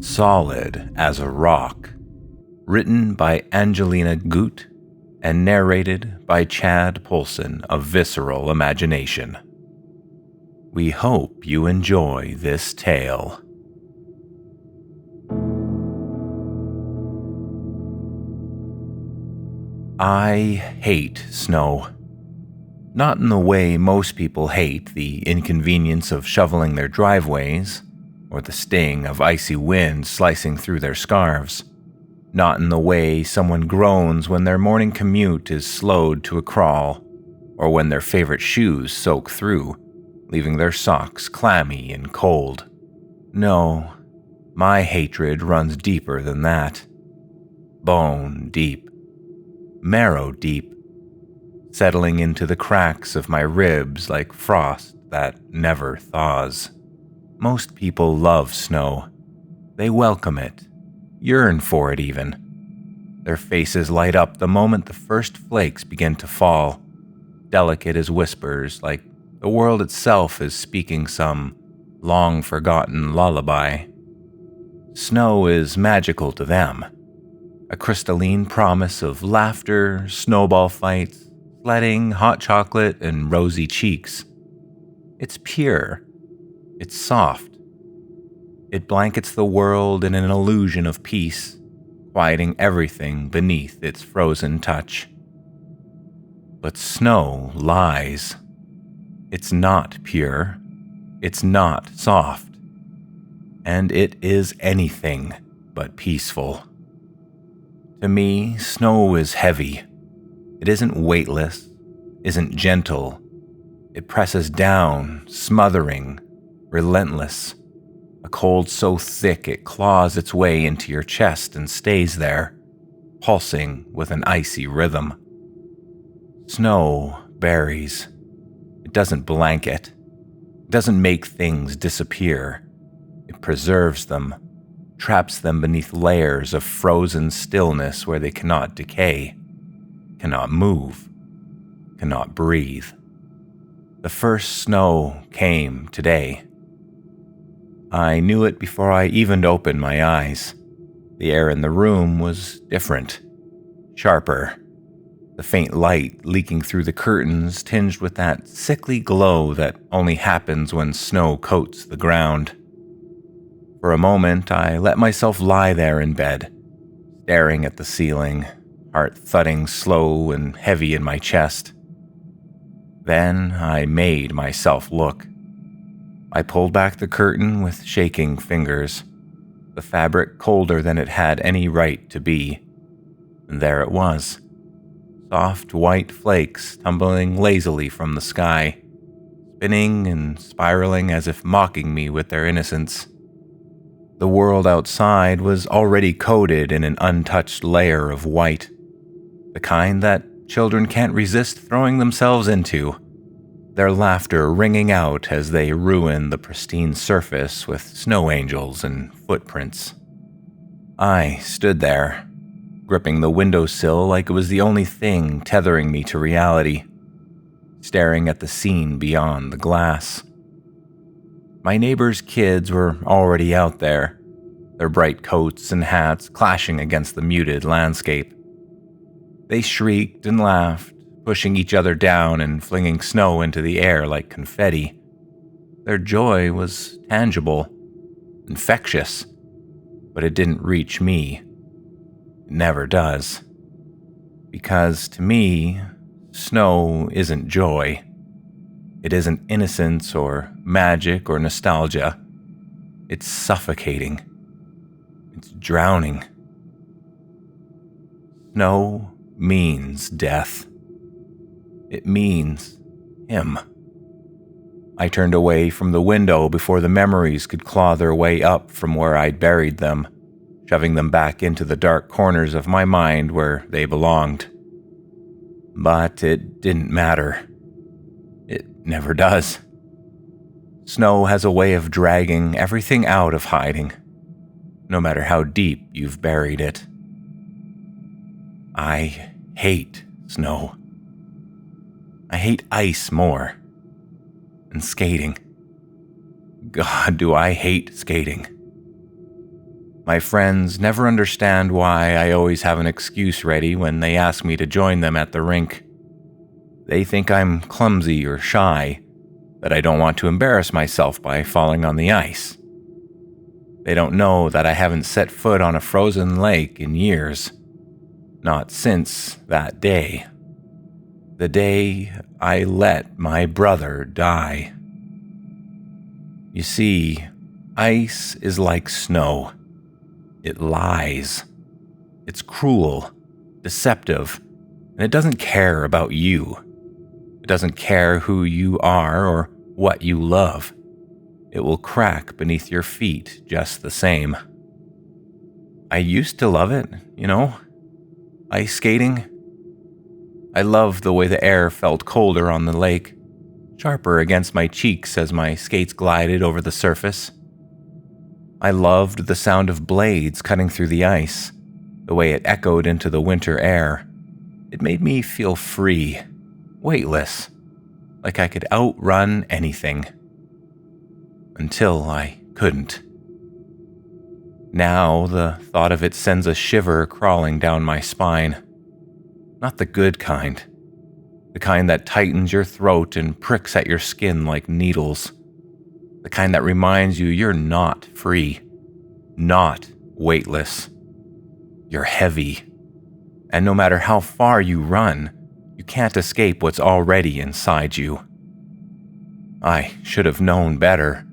Solid as a Rock, written by Angelina Gut and narrated by Chad Poulsen of Visceral Imagination. We hope you enjoy this tale. I hate snow. Not in the way most people hate the inconvenience of shoveling their driveways, or the sting of icy wind slicing through their scarves. Not in the way someone groans when their morning commute is slowed to a crawl, or when their favorite shoes soak through, leaving their socks clammy and cold. No, my hatred runs deeper than that. Bone deep. Marrow deep. Settling into the cracks of my ribs like frost that never thaws. Most people love snow. They welcome it, yearn for it even. Their faces light up the moment the first flakes begin to fall, delicate as whispers, like the world itself is speaking some long-forgotten lullaby. Snow is magical to them, a crystalline promise of laughter, snowball fights, sledding, hot chocolate, and rosy cheeks. It's pure. It's soft. It blankets the world in an illusion of peace, quieting everything beneath its frozen touch. But snow lies. It's not pure. It's not soft. And it is anything but peaceful. To me, snow is heavy. It isn't weightless, isn't gentle. It presses down, smothering, relentless. A cold so thick it claws its way into your chest and stays there, pulsing with an icy rhythm. Snow buries. It doesn't blanket. It doesn't make things disappear. It preserves them, traps them beneath layers of frozen stillness where they cannot decay, cannot move, cannot breathe. The first snow came today. I knew it before I even opened my eyes. The air in the room was different, sharper. The faint light leaking through the curtains tinged with that sickly glow that only happens when snow coats the ground. For a moment, I let myself lie there in bed, staring at the ceiling, heart thudding slow and heavy in my chest. Then I made myself look. I pulled back the curtain with shaking fingers, the fabric colder than it had any right to be. And there it was, soft white flakes tumbling lazily from the sky, spinning and spiraling as if mocking me with their innocence. The world outside was already coated in an untouched layer of white, the kind that children can't resist throwing themselves into, their laughter ringing out as they ruin the pristine surface with snow angels and footprints. I stood there, gripping the windowsill like it was the only thing tethering me to reality, staring at the scene beyond the glass. My neighbors' kids were already out there, their bright coats and hats clashing against the muted landscape. They shrieked and laughed, pushing each other down and flinging snow into the air like confetti. Their joy was tangible, infectious, but it didn't reach me. It never does. Because to me, snow isn't joy. It isn't innocence or magic or nostalgia. It's suffocating. It's drowning. Snow means death. It means him. I turned away from the window before the memories could claw their way up from where I'd buried them, shoving them back into the dark corners of my mind where they belonged. But it didn't matter. It never does. Snow has a way of dragging everything out of hiding, no matter how deep you've buried it. I hate snow. I hate ice more. And skating. God, do I hate skating. My friends never understand why I always have an excuse ready when they ask me to join them at the rink. They think I'm clumsy or shy, that I don't want to embarrass myself by falling on the ice. They don't know that I haven't set foot on a frozen lake in years. Not since that day. The day I let my brother die. You see, ice is like snow. It lies. It's cruel, deceptive, and it doesn't care about you. It doesn't care who you are or what you love. It will crack beneath your feet just the same. I used to love it, ice skating. I loved the way the air felt colder on the lake, sharper against my cheeks as my skates glided over the surface. I loved the sound of blades cutting through the ice, the way it echoed into the winter air. It made me feel free, weightless, like I could outrun anything. Until I couldn't. Now the thought of it sends a shiver crawling down my spine. Not the good kind. The kind that tightens your throat and pricks at your skin like needles. The kind that reminds you you're not free. Not weightless. You're heavy. And no matter how far you run, you can't escape what's already inside you. I should have known better.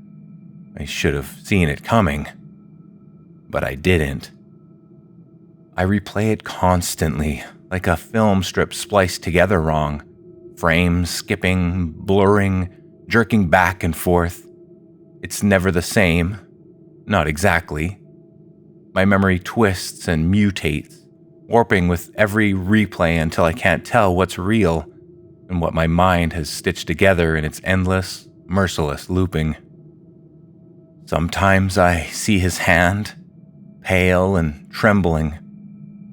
I should have seen it coming. But I didn't. I replay it constantly, like a film strip spliced together wrong. Frames skipping, blurring, jerking back and forth. It's never the same. Not exactly. My memory twists and mutates, warping with every replay until I can't tell what's real and what my mind has stitched together in its endless, merciless looping. Sometimes I see his hand, pale and trembling.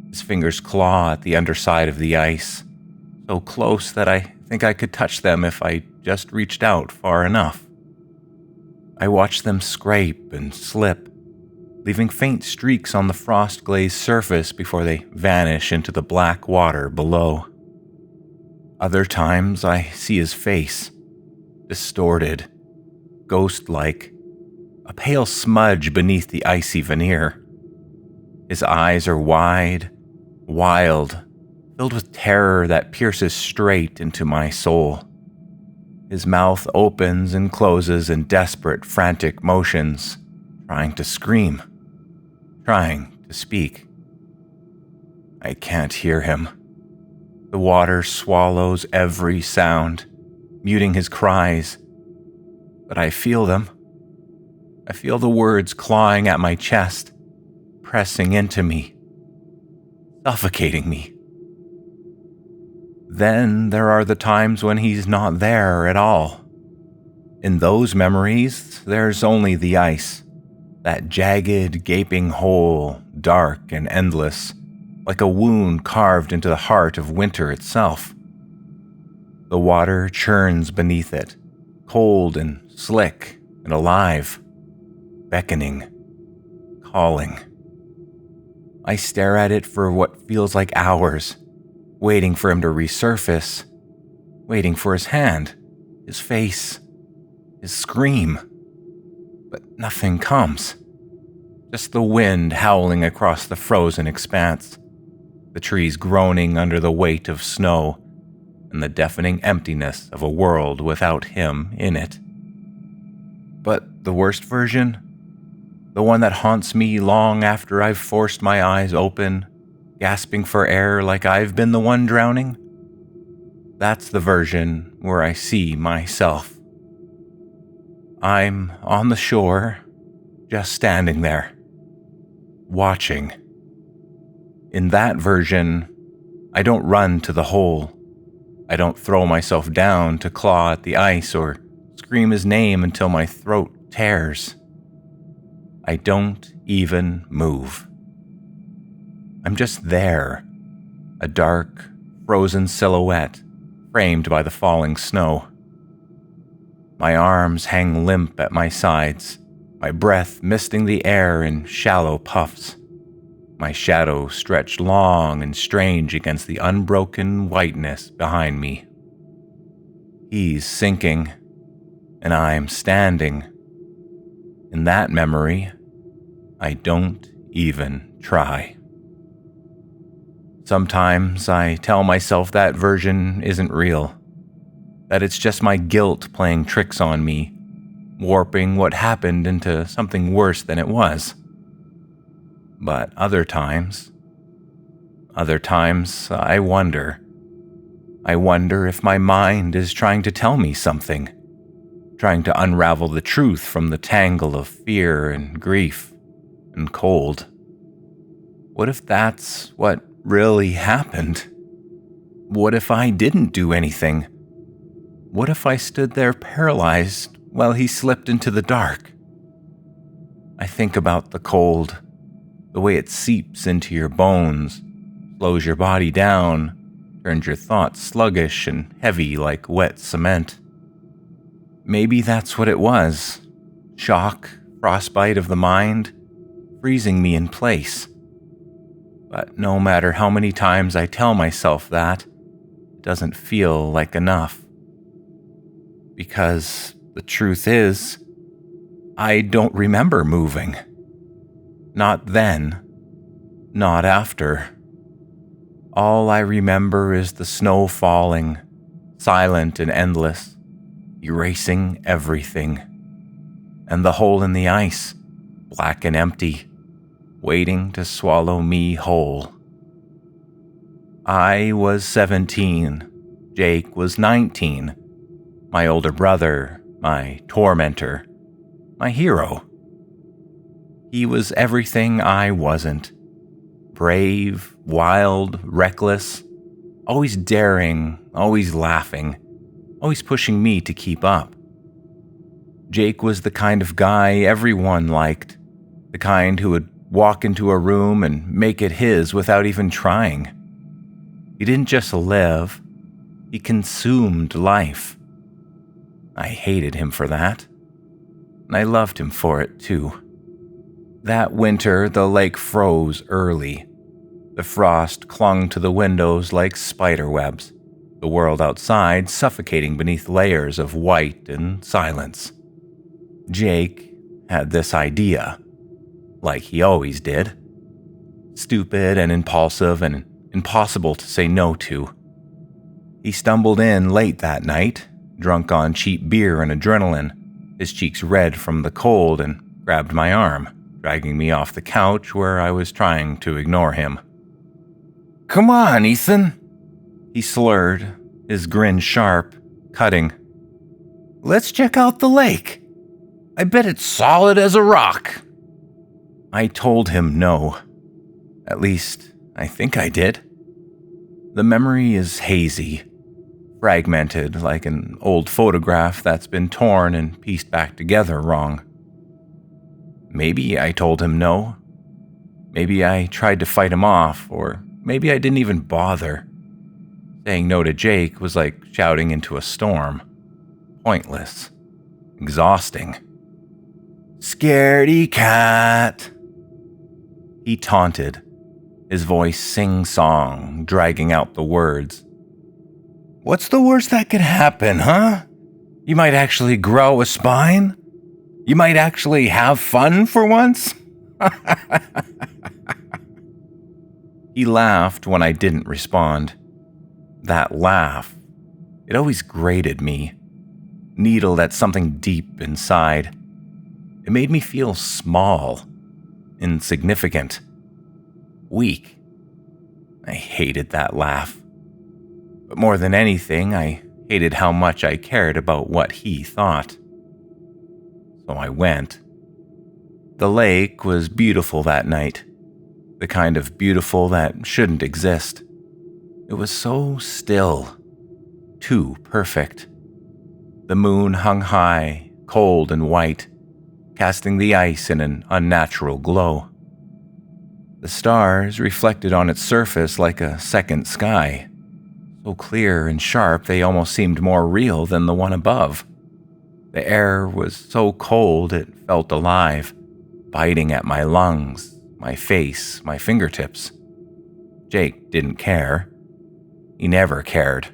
His fingers claw at the underside of the ice, so close that I think I could touch them if I just reached out far enough. I watch them scrape and slip, leaving faint streaks on the frost-glazed surface before they vanish into the black water below. Other times I see his face, distorted, ghost-like, a pale smudge beneath the icy veneer. His eyes are wide, wild, filled with terror that pierces straight into my soul. His mouth opens and closes in desperate, frantic motions, trying to scream, trying to speak. I can't hear him. The water swallows every sound, muting his cries, but I feel them. I feel the words clawing at my chest, pressing into me, suffocating me. Then there are the times when he's not there at all. In those memories, there's only the ice, that jagged, gaping hole, dark and endless, like a wound carved into the heart of winter itself. The water churns beneath it, cold and slick and alive, beckoning, calling. I stare at it for what feels like hours, waiting for him to resurface, waiting for his hand, his face, his scream. But nothing comes. Just the wind howling across the frozen expanse, the trees groaning under the weight of snow, and the deafening emptiness of a world without him in it. But the worst version, the one that haunts me long after I've forced my eyes open, gasping for air like I've been the one drowning, that's the version where I see myself. I'm on the shore, just standing there, watching. In that version, I don't run to the hole. I don't throw myself down to claw at the ice or scream his name until my throat tears. I don't even move. I'm just there, a dark, frozen silhouette framed by the falling snow. My arms hang limp at my sides, my breath misting the air in shallow puffs, my shadow stretched long and strange against the unbroken whiteness behind me. He's sinking, and I'm standing. In that memory, I don't even try. Sometimes I tell myself that version isn't real, that it's just my guilt playing tricks on me, warping what happened into something worse than it was. But other times, I wonder if my mind is trying to tell me something, trying to unravel the truth from the tangle of fear and grief and cold. What if that's what really happened? What if I didn't do anything? What if I stood there paralyzed while he slipped into the dark? I think about the cold, the way it seeps into your bones, slows your body down, turns your thoughts sluggish and heavy like wet cement. Maybe that's what it was. Shock, frostbite of the mind, freezing me in place. But no matter how many times I tell myself that, it doesn't feel like enough. Because the truth is, I don't remember moving. Not then, not after. All I remember is the snow falling, silent and endless, erasing everything. And the hole in the ice, black and empty, waiting to swallow me whole. I was 17. Jake was 19. My older brother, my tormentor, my hero. He was everything I wasn't. Brave, wild, reckless, always daring, always laughing, always pushing me to keep up. Jake was the kind of guy everyone liked, the kind who would walk into a room and make it his without even trying. He didn't just live, he consumed life. I hated him for that, and I loved him for it too. That winter, the lake froze early. The frost clung to the windows like spider webs, the world outside suffocating beneath layers of white and silence. Jake had this idea, like he always did. Stupid and impulsive and impossible to say no to. He stumbled in late that night, drunk on cheap beer and adrenaline, his cheeks red from the cold, and grabbed my arm, dragging me off the couch where I was trying to ignore him. "Come on, Ethan," he slurred, his grin sharp, cutting. "Let's check out the lake. I bet it's solid as a rock." I told him no. At least, I think I did. The memory is hazy, fragmented like an old photograph that's been torn and pieced back together wrong. Maybe I told him no. Maybe I tried to fight him off, or maybe I didn't even bother. Saying no to Jake was like shouting into a storm. Pointless. Exhausting. "Scaredy cat," he taunted, his voice sing-song, dragging out the words. "What's the worst that could happen, huh? You might actually grow a spine? You might actually have fun for once?" He laughed when I didn't respond. That laugh, it always grated me, needled at something deep inside. It made me feel small, insignificant, weak. I hated that laugh. But more than anything, I hated how much I cared about what he thought. So I went. The lake was beautiful that night, the kind of beautiful that shouldn't exist. It was so still, too perfect. The moon hung high, cold and white, casting the ice in an unnatural glow. The stars reflected on its surface like a second sky, so clear and sharp they almost seemed more real than the one above. The air was so cold it felt alive, biting at my lungs, my face, my fingertips. Jake didn't care. He never cared.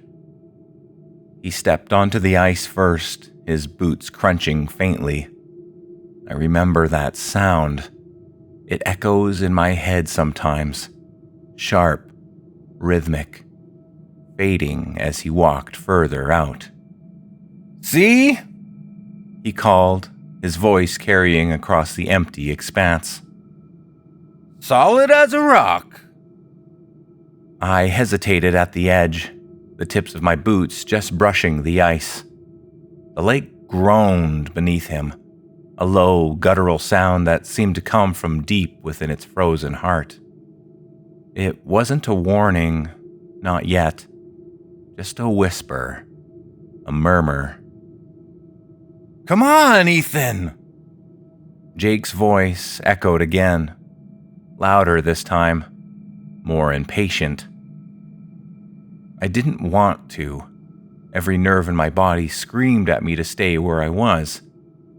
He stepped onto the ice first, his boots crunching faintly. I remember that sound. It echoes in my head sometimes, sharp, rhythmic, fading as he walked further out. "See?" he called, his voice carrying across the empty expanse. "Solid as a rock." I hesitated at the edge, the tips of my boots just brushing the ice. The lake groaned beneath him, a low, guttural sound that seemed to come from deep within its frozen heart. It wasn't a warning, not yet, just a whisper, a murmur. "Come on, Ethan!" Jake's voice echoed again, louder this time, more impatient. I didn't want to. Every nerve in my body screamed at me to stay where I was,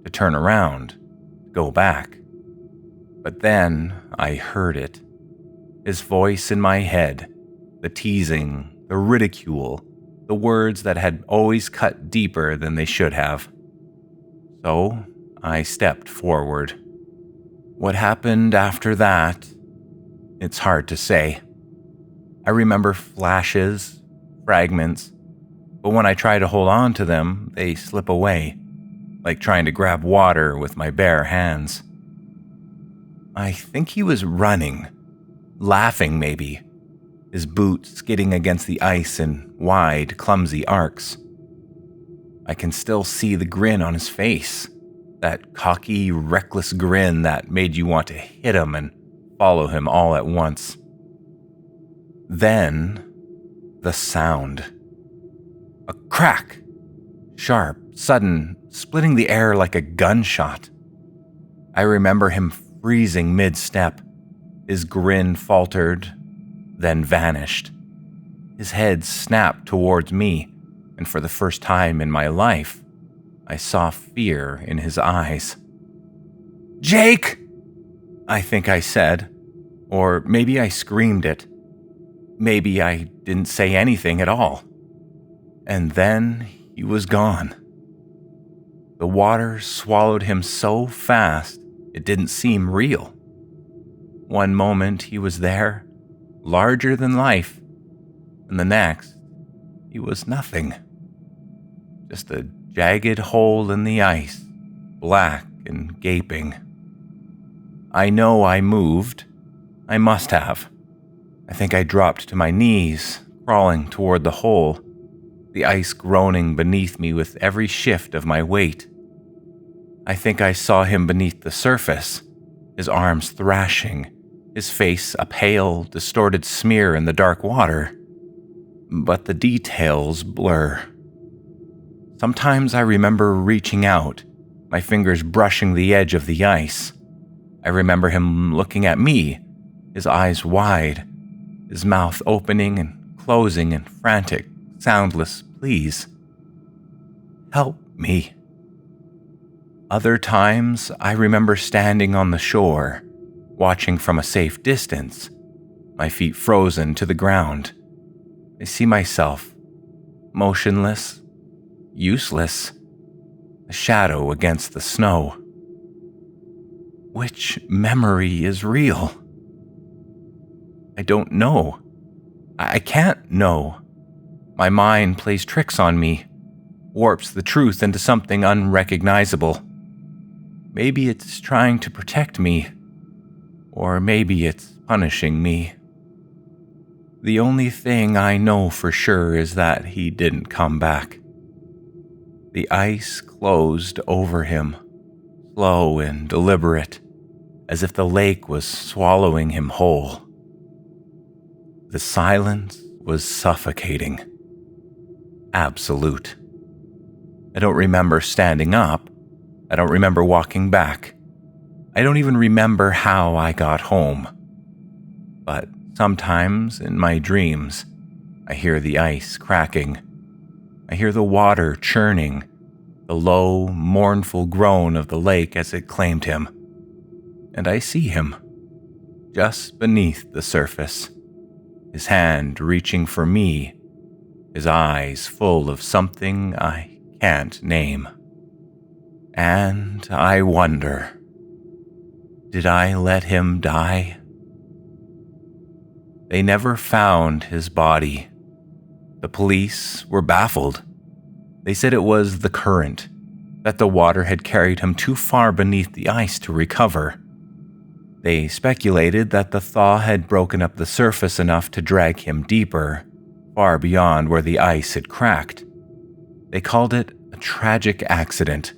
to turn around, go back. But then I heard it. His voice in my head, the teasing, the ridicule, the words that had always cut deeper than they should have. So I stepped forward. What happened after that? It's hard to say. I remember flashes, fragments, but when I try to hold on to them, they slip away, like trying to grab water with my bare hands. I think he was running, laughing maybe, his boots skidding against the ice in wide, clumsy arcs. I can still see the grin on his face, that cocky, reckless grin that made you want to hit him and follow him all at once. Then, the sound. A crack, sharp, sudden, splitting the air like a gunshot. I remember him freezing mid-step. His grin faltered, then vanished. His head snapped towards me, and for the first time in my life, I saw fear in his eyes. "Jake!" I think I said, or maybe I screamed it. Maybe I didn't say anything at all. And then he was gone. The water swallowed him so fast it didn't seem real. One moment he was there, larger than life, and the next he was nothing. Just a jagged hole in the ice, black and gaping. I know I moved. I must have. I think I dropped to my knees, crawling toward the hole, the ice groaning beneath me with every shift of my weight. I think I saw him beneath the surface, his arms thrashing, his face a pale, distorted smear in the dark water. But the details blur. Sometimes I remember reaching out, my fingers brushing the edge of the ice. I remember him looking at me, his eyes wide, his mouth opening and closing in frantic, soundless pleas. "Help me." Other times, I remember standing on the shore, watching from a safe distance, my feet frozen to the ground. I see myself, motionless, useless, a shadow against the snow. Which memory is real? I don't know. I can't know. My mind plays tricks on me, warps the truth into something unrecognizable. Maybe it's trying to protect me, or maybe it's punishing me. The only thing I know for sure is that he didn't come back. The ice closed over him, slow and deliberate, as if the lake was swallowing him whole. The silence was suffocating. Absolute. I don't remember standing up. I don't remember walking back. I don't even remember how I got home. But sometimes in my dreams, I hear the ice cracking. I hear the water churning, the low, mournful groan of the lake as it claimed him. And I see him, just beneath the surface, his hand reaching for me, his eyes full of something I can't name. And I wonder, did I let him die? They never found his body. The police were baffled. They said it was the current, that the water had carried him too far beneath the ice to recover. They speculated that the thaw had broken up the surface enough to drag him deeper, far beyond where the ice had cracked. They called it a tragic accident,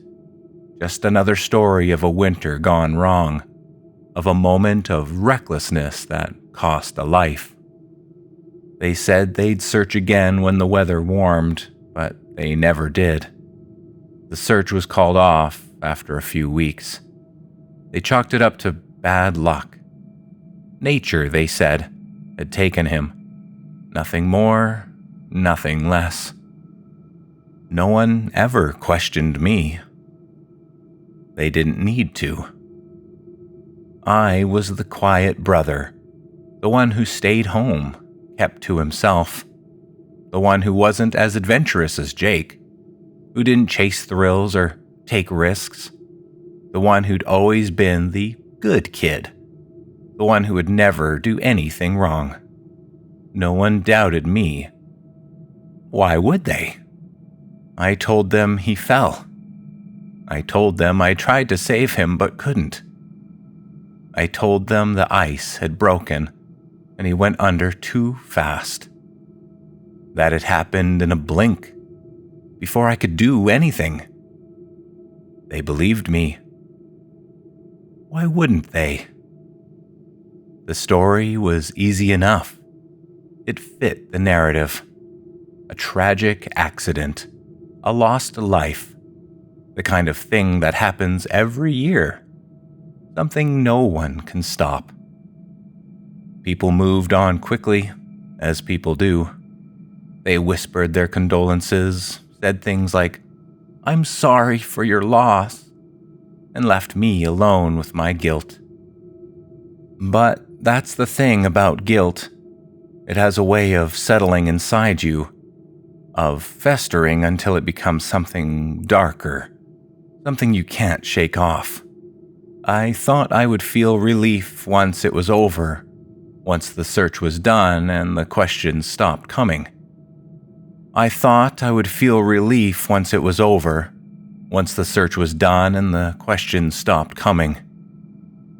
just another story of a winter gone wrong, of a moment of recklessness that cost a life. They said they'd search again when the weather warmed, but they never did. The search was called off after a few weeks. They chalked it up to bad luck. Nature, they said, had taken him. Nothing more, nothing less. No one ever questioned me. They didn't need to. I was the quiet brother, the one who stayed home, kept to himself, the one who wasn't as adventurous as Jake, who didn't chase thrills or take risks, the one who'd always been the good kid, the one who would never do anything wrong. No one doubted me. Why would they? I told them he fell. I told them I tried to save him but couldn't. I told them the ice had broken and he went under too fast. That it happened in a blink, before I could do anything. They believed me. Why wouldn't they? The story was easy enough. It fit the narrative. A tragic accident, a lost life, the kind of thing that happens every year. Something no one can stop. People moved on quickly, as people do. They whispered their condolences, said things like, "I'm sorry for your loss," and left me alone with my guilt. But that's the thing about guilt. It has a way of settling inside you, of festering until it becomes something darker, something you can't shake off. I thought I would feel relief once it was over, once the search was done and the questions stopped coming. I thought I would feel relief once it was over, once the search was done and the questions stopped coming.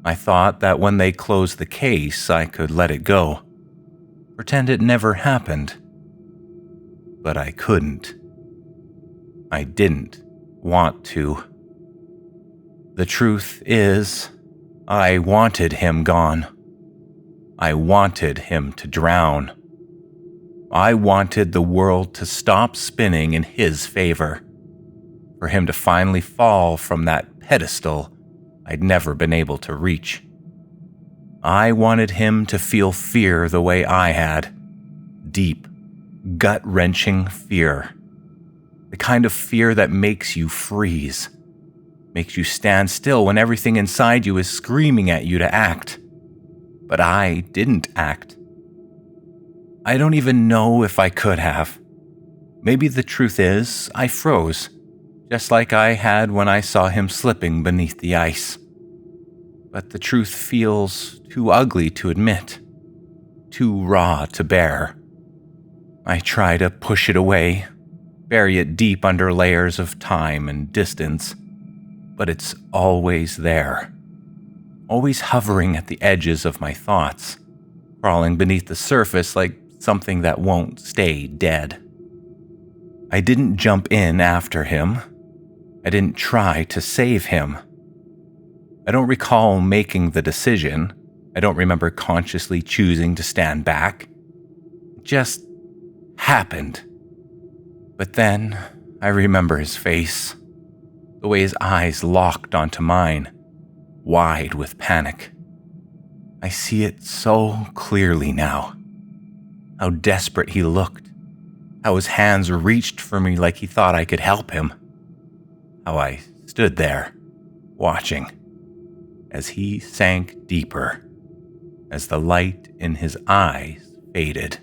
I thought that when they closed the case, I could let it go, pretend it never happened. But I couldn't. I didn't want to. The truth is, I wanted him gone. I wanted him to drown. I wanted the world to stop spinning in his favor, for him to finally fall from that pedestal I'd never been able to reach. I wanted him to feel fear the way I had. Deep, gut-wrenching fear. The kind of fear that makes you freeze. Makes you stand still when everything inside you is screaming at you to act. But I didn't act. I don't even know if I could have. Maybe the truth is, I froze, just like I had when I saw him slipping beneath the ice. But the truth feels too ugly to admit, too raw to bear. I try to push it away, bury it deep under layers of time and distance, but it's always there, always hovering at the edges of my thoughts, crawling beneath the surface like something that won't stay dead. I didn't jump in after him. I didn't try to save him. I don't recall making the decision. I don't remember consciously choosing to stand back. It just happened. But then I remember his face, the way his eyes locked onto mine, wide with panic. I see it so clearly now. How desperate he looked. How his hands reached for me like he thought I could help him. how I stood there, watching, as he sank deeper, as the light in his eyes faded.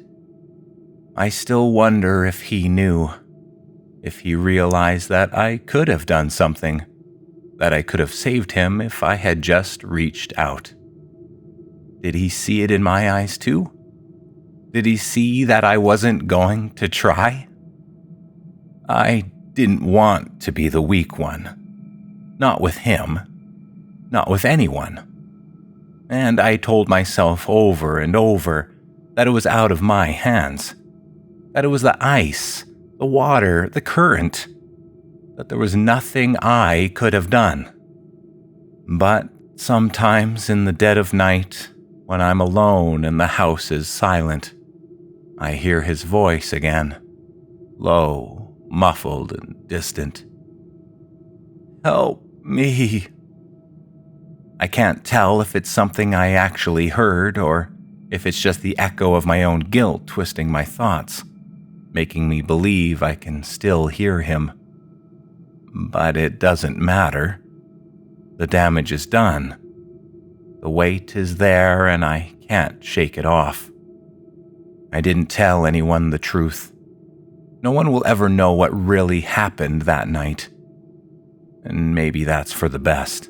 I still wonder if he knew, if he realized that I could have done something, that I could have saved him if I had just reached out. Did he see it in my eyes too? Did he see that I wasn't going to try? I didn't want to be the weak one. Not with him. Not with anyone. And I told myself over and over that it was out of my hands. That it was the ice, the water, the current. That there was nothing I could have done. But sometimes in the dead of night, when I'm alone and the house is silent, I hear his voice again, low, muffled, and distant. Help me. I can't tell if it's something I actually heard or if it's just the echo of my own guilt twisting my thoughts, making me believe I can still hear him. But it doesn't matter. The damage is done. The weight is there and I can't shake it off. I didn't tell anyone the truth. No one will ever know what really happened that night. And maybe that's for the best.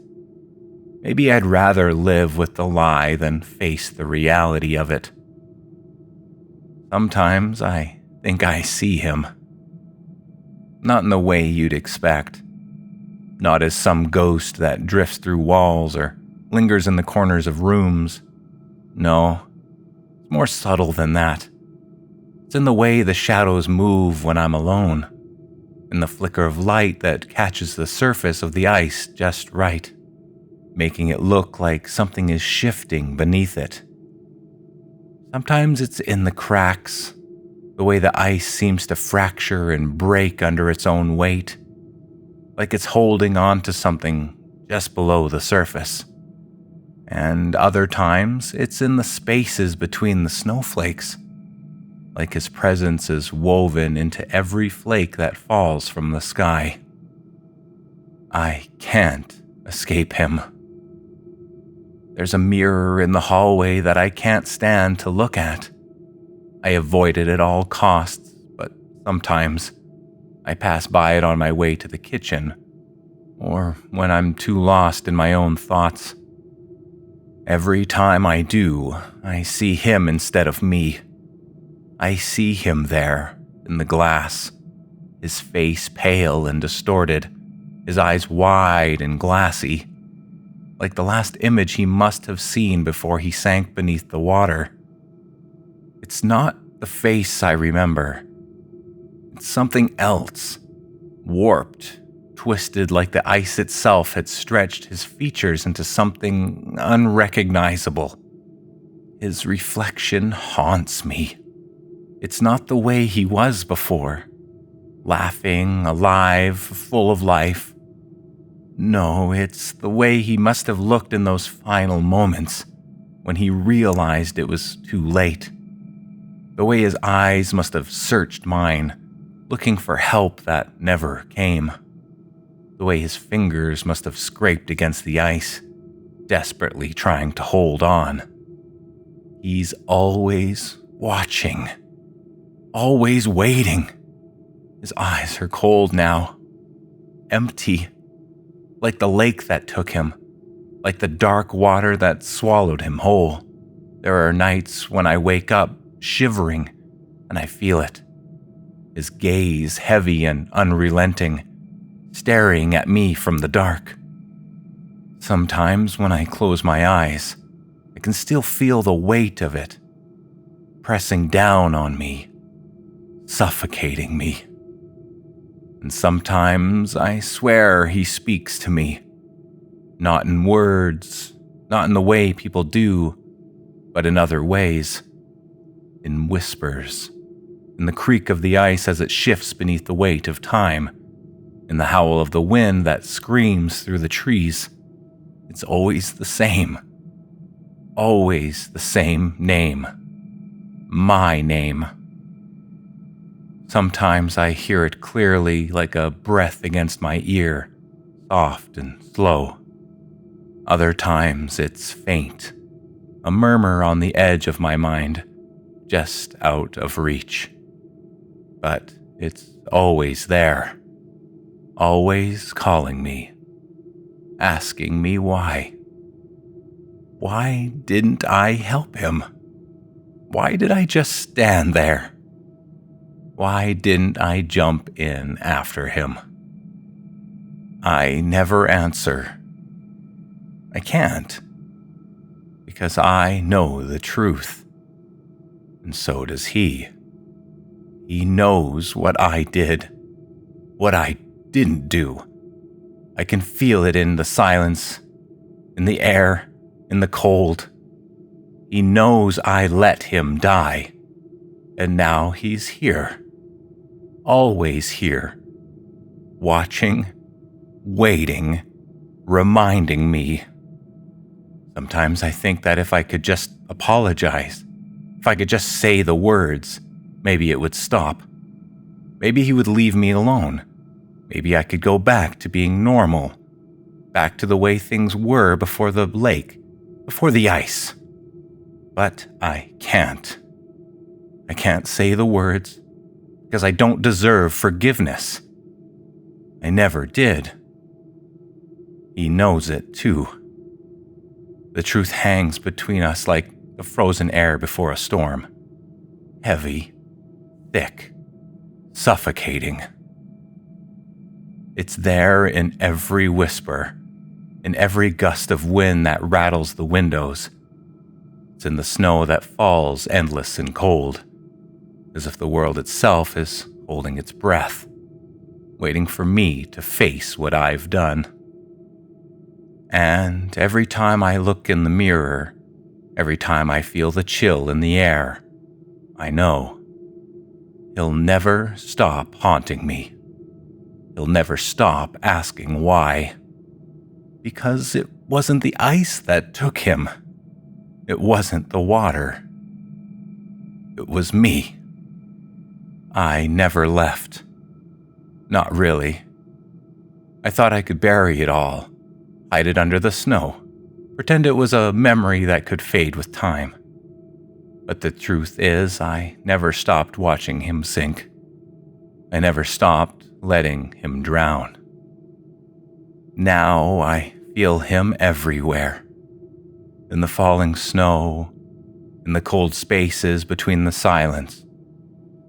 Maybe I'd rather live with the lie than face the reality of it. Sometimes I think I see him. Not in the way you'd expect. Not as some ghost that drifts through walls or lingers in the corners of rooms. No, it's more subtle than that. It's in the way the shadows move when I'm alone, in the flicker of light that catches the surface of the ice just right, making it look like something is shifting beneath it. Sometimes it's in the cracks, the way the ice seems to fracture and break under its own weight, like it's holding on to something just below the surface. And other times, it's in the spaces between the snowflakes, like his presence is woven into every flake that falls from the sky. I can't escape him. There's a mirror in the hallway that I can't stand to look at. I avoid it at all costs, but sometimes I pass by it on my way to the kitchen, or when I'm too lost in my own thoughts. Every time I do, I see him instead of me. I see him there, in the glass, his face pale and distorted, his eyes wide and glassy, like the last image he must have seen before he sank beneath the water. It's not the face I remember. It's something else, warped, twisted like the ice itself had stretched his features into something unrecognizable. His reflection haunts me. It's not the way he was before, laughing, alive, full of life. No, it's the way he must have looked in those final moments when he realized it was too late. The way his eyes must have searched mine, looking for help that never came. The way his fingers must have scraped against the ice, desperately trying to hold on. He's always watching. Always waiting. His eyes are cold now. Empty. Like the lake that took him. Like the dark water that swallowed him whole. There are nights when I wake up shivering, and I feel it. His gaze heavy and unrelenting, staring at me from the dark. Sometimes when I close my eyes, I can still feel the weight of it, pressing down on me, suffocating me. And sometimes I swear he speaks to me, not in words, not in the way people do, but in other ways, in whispers, in the creak of the ice as it shifts beneath the weight of time, in the howl of the wind that screams through the trees. It's always the same name, my name. Sometimes I hear it clearly like a breath against my ear, soft and slow. Other times it's faint, a murmur on the edge of my mind, just out of reach. But it's always there, always calling me, asking me why. Why didn't I help him? Why did I just stand there? Why didn't I jump in after him? I never answer. I can't, because I know the truth, and so does he. He knows what I did, what I didn't do. I can feel it in the silence, in the air, in the cold. He knows I let him die, and now he's here, always here, watching, waiting, reminding me. Sometimes I think that if I could just apologize, if I could just say the words, maybe it would stop. Maybe he would leave me alone. Maybe I could go back to being normal, back to the way things were before the lake, before the ice. But I can't. I can't say the words because I don't deserve forgiveness. I never did. He knows it too. The truth hangs between us like the frozen air before a storm. Heavy, thick, suffocating. It's there in every whisper, in every gust of wind that rattles the windows. It's in the snow that falls endless and cold, as if the world itself is holding its breath, waiting for me to face what I've done. And every time I look in the mirror, every time I feel the chill in the air, I know he'll never stop haunting me. He'll never stop asking why. Because it wasn't the ice that took him. It wasn't the water. It was me. I never left. Not really. I thought I could bury it all. Hide it under the snow, pretend it was a memory that could fade with time. But the truth is, I never stopped watching him sink. I never stopped letting him drown. Now I feel him everywhere. In the falling snow, in the cold spaces between the silence,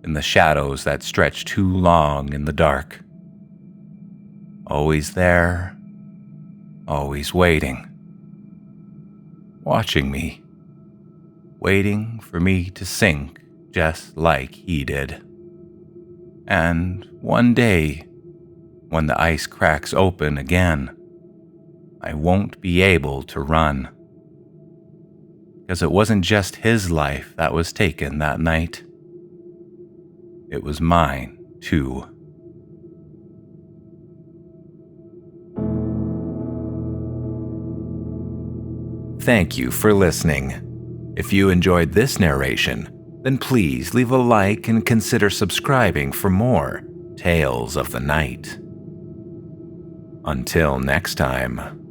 in the shadows that stretch too long in the dark. Always there, always waiting, watching me, waiting for me to sink just like he did. And one day, when the ice cracks open again, I won't be able to run. Because it wasn't just his life that was taken that night. It was mine, too. Thank you for listening. If you enjoyed this narration, then please leave a like and consider subscribing for more Tales of the Night. Until next time.